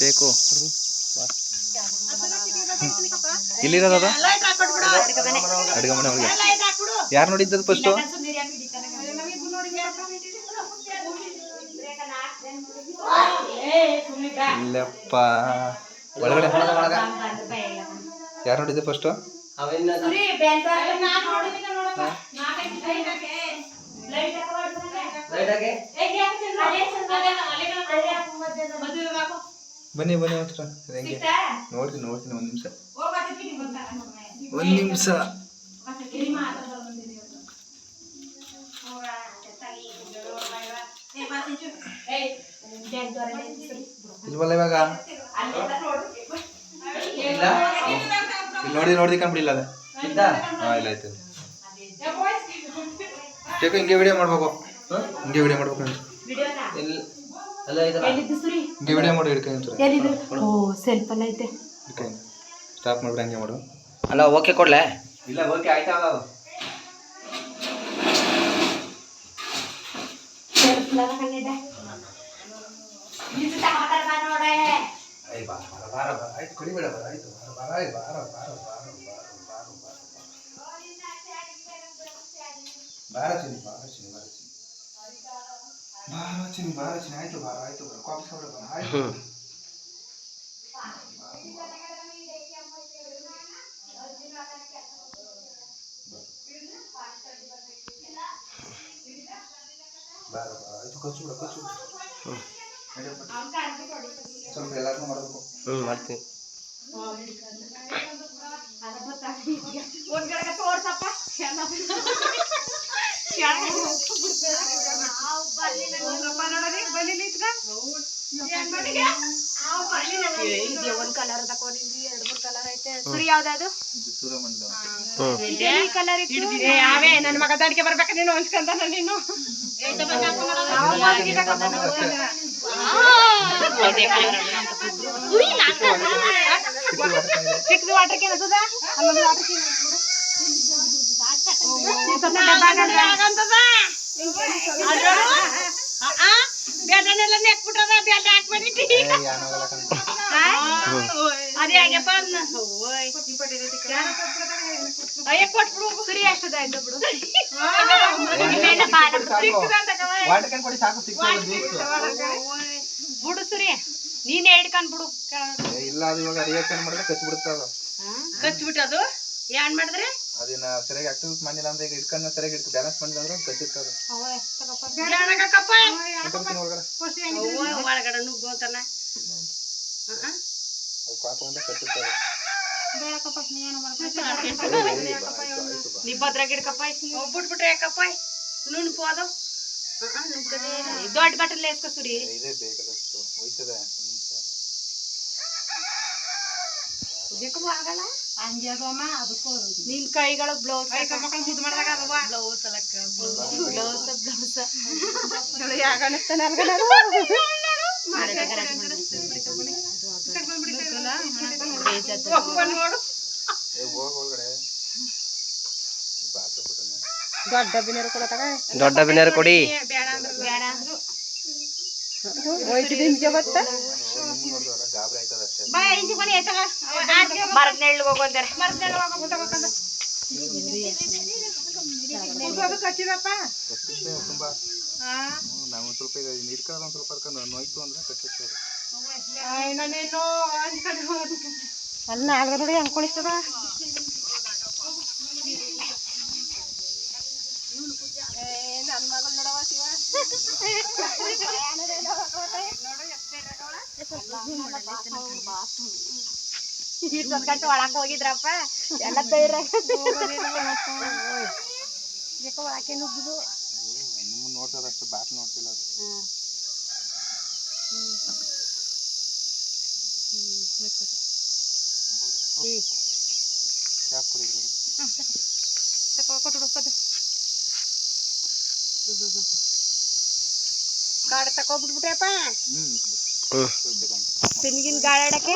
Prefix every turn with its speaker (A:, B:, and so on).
A: ಬೇಕು ಇಲ್ಲಿರೋದ ಅಡುಗೆ ಮನೆ ಒಳಗೆ ಯಾರು ನೋಡಿದ್ದದು ಫಸ್ಟು? ಇಲ್ಲಪ್ಪ ಒಳಗಡೆ ಯಾರು ನೋಡಿದ್ದೆ ಫಸ್ಟು? ಬನ್ನಿ ಬನ್ನಿ ಹತ್ರ ಹೆಂಗೆ ನೋಡ್ತೀನಿ ನೋಡ್ತೀನಿ ಒಂದು ನಿಮಿಷ ಇಲ್ವಲ್ಲ ಇವಾಗ ಇಲ್ಲಿ ನೋಡಿ ಕಂಡ್ಬಿಡಿಲ್ಲ ಅದ ಹಾಂ ಇಲ್ಲ ಆಯ್ತು ಟೇಕು ಹಿಂಗೆ ವಿಡಿಯೋ ಮಾಡ್ಬೇಕು ಹಿಂಗೆ ವಿಡಿಯೋ ಮಾಡ್ಬೇಕು ಹಿಂಗೆ ವಿಡಿಯೋ ಮಾಡಿ ಹಿಡ್ಕೊಂಡು ಸ್ಟಾಪ್ ಮಾಡ್ಬಿಡಿ ಹಂಗೆ ಮಾಡು
B: ಅಲ್ಲ ಓಕೆ ಕೊಡ್ಲೆ
A: ಇಲ್ಲ ಓಕೆ ಆಯ್ತಾ ಅದು ಆಯ್ತು ಕಡಿಬೇಡ ಆಯ್ತು ಬಾರ ಚಿನ್ನಿ ಆಯ್ತು ಆಯ್ತು ಕಾಫಿ ಆಯ್ತು ಸ್ವಲ್ಪ ಎಲ್ಲಾರ್ಗೂ ಮಾಡಬೇಕು
B: ಮಾಡ್ತೀನಿ
C: ಒಂದ್ ಕಲರ್ ತಕೊಂಡಿದ್ವಿ 2-3 ಕಲರ್ ಐತೆ ಸುರಿ ಯಾವ್ದು ಕಲರ್ ಇತ್ತು ಯಾವೇ ನನ್ನ ಮಗ ದಾಡಿಗೆ ಬರ್ಬೇಕ ನೀನು ಅನ್ಸ್ಕೊಂತಾನ ನೀನು ಚಿಕ್ಕದು ವಾಟರ್ ಕ್ಯಾನ್ ಅದ ಅಲ್ಲೊಂದು ವಾಟರ್ ಬ್ಯಾಟನೆಲ್ಲ ನೆಕ್ಬಿಟ್ಟದ ಬ್ಯಾಟ ಹಾಕ್ಬಿಟ್ಟು ಅದೇ ಆಗ್ಯಪ್ಪ ಅಯ್ಯ ಕೊಟ್ಬಿಡು ಸರಿ ಅಷ್ಟದ ಆಯ್ತು ಬಿಡು ಬಿಡು ಸುರಿ ನೀನೇ ಹಿಡ್ಕೊಂಡ್ ಬಿಡು
A: ಇಲ್ಲ ಅದು ಇವಾಗ ರಿಯಾಕ್ಷನ್ ಮಾಡಿದ್ರೆ ಕಚ್ಚಿಬಿಡುತ್ತದ
C: ಕಚ್ಬಿಟ್ಟದು ಏನ್ ಮಾಡಿದ್ರೆ
A: ಅದನ್ನ ಸರಿಯಾಗಿ ಆಕ್ಟಿವ್ ಮಾಡಿಲ್ಲ ಅಂದ್ರೆ ಈಗ ಹಿಡ್ಕೊಂಡ ಸರಿಯಾಗಿ ಹಿಡ್ಕೊಂಡು ಬ್ಯಾಲೆನ್ಸ್ ಮಾಡಿಲ್ಲ ಅಂದ್ರೆ ಕಚ್ಚಿರ್ತದೆ
C: ಒಳಗಡೆ ನುಗ್ಗು ಅಂತಾನ ನೀ ಭದ್ರ ಗಿಡಕಪ್ಪ ಬಿಟ್ಬಿಟ್ರೆ ಯಾಕಪ್ಪ ನುಣ್ಪು ಅದು ದೊಡ್ಡ ಬಟ್ಟಲೆ ಎಸ್ಕೊ ಸುರಿ ಆಗಲ್ಲ ನಿನ್ ಕೈಗಳು ಬ್ಲೌಸ್ ಮುದ್ದು ಮಾಡಿದಾಗ ಬ್ಲೌಸ್
B: ದೊಡ್ಡ ಬಿನೇರು ಕೊಡಿ
C: ಮರದ ನೆಳ್ಳು ಹೋಗೋಂತಾರೆ ಕಚ್ಚಿದಪ್ಪ
A: ನಾವು ಸ್ವಲ್ಪ ಹಿಡ್ಕೊಳ್ಳೋದು ಒಂದು ಸ್ವಲ್ಪ ನೋಯ್ತು ಅಂದ್ರೆ ಕಚ್ಚುತ್ತದೆ
C: ಅಲ್ಲ ನಾಲ್ಕು ನೋಡಿ ಅನ್ಕೊಳಿಸ್ತದ ನನ್ನ ಮಗಳು ನೋಡವ ಶಿವ ಕಟ್ಟು ಒಳಕ್ ಹೋಗಿದ್ರಪ್ಪ ಎಲ್ಲ ತೈರ ಒಳಕ್ಕೆ ನುಗ್ಗುದು
A: ನಿಮ್ಮ ನೋಡ್ತದ ಅಷ್ಟು ಬಾಟ್ಲು ನೋಡ್ತಿಲ್ಲ ಅದು ಕ್ಯಾಪ್ ಕೊಡಿದ್ರು
C: ಕೊಟ್ಟು ಗಾಡಿ ತಕೊಬಿಟ್ಬಿಟ್ರಪ್ಪ ಪಿನ್ಗಿನ್ ಗಾಡಿ ಆಡಕ್ಕೆ